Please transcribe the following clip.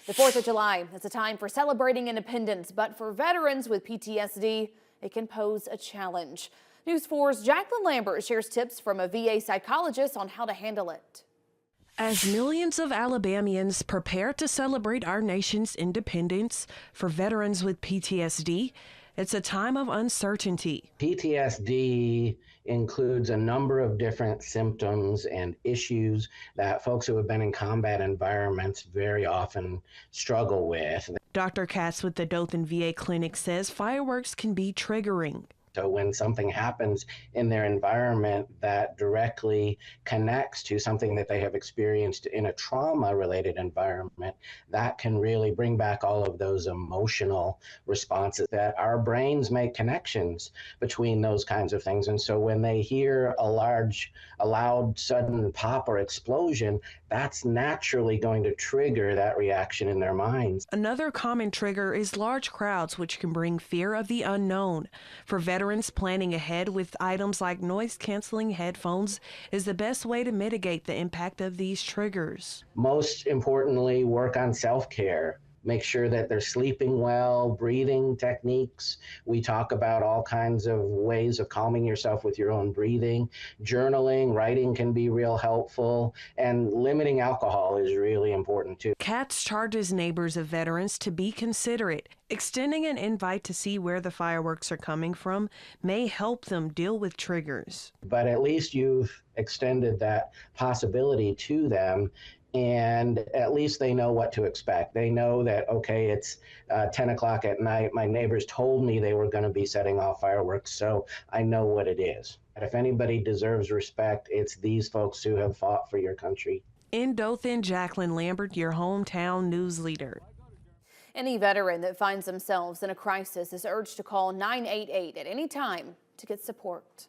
The 4th of July is a time for celebrating independence, but for veterans with PTSD, it can pose a challenge. News 4's Jacqueline Lambert shares tips from a VA psychologist on how to handle it. As millions of Alabamians prepare to celebrate our nation's independence, for veterans with PTSD, it's a time of uncertainty. PTSD includes a number of different symptoms and issues that folks who have been in combat environments very often struggle with. Dr. Katz with the Dothan VA Clinic says fireworks can be triggering. So when something happens in their environment that directly connects to something that they have experienced in a trauma-related environment, that can really bring back all of those emotional responses. That our brains make connections between those kinds of things. And so when they hear a loud, sudden pop or explosion, that's naturally going to trigger that reaction in their minds. Another common trigger is large crowds, which can bring fear of the unknown. For veterans, planning ahead with items like noise-canceling headphones is the best way to mitigate the impact of these triggers. Most importantly, work on self-care. Make sure that they're sleeping well, breathing techniques. We talk about all kinds of ways of calming yourself with your own breathing. Journaling, writing can be real helpful, and limiting alcohol is really important too. Katz charges neighbors of veterans to be considerate. Extending an invite to see where the fireworks are coming from may help them deal with triggers. But at least you've extended that possibility to them, and at least they know what to expect. They know that, okay, it's 10 o'clock at night. My neighbors told me they were going to be setting off fireworks, so I know what it is. And if anybody deserves respect, it's these folks who have fought for your country. In Dothan, Jacqueline Lambert, your hometown news leader. Any veteran that finds themselves in a crisis is urged to call 988 at any time to get support.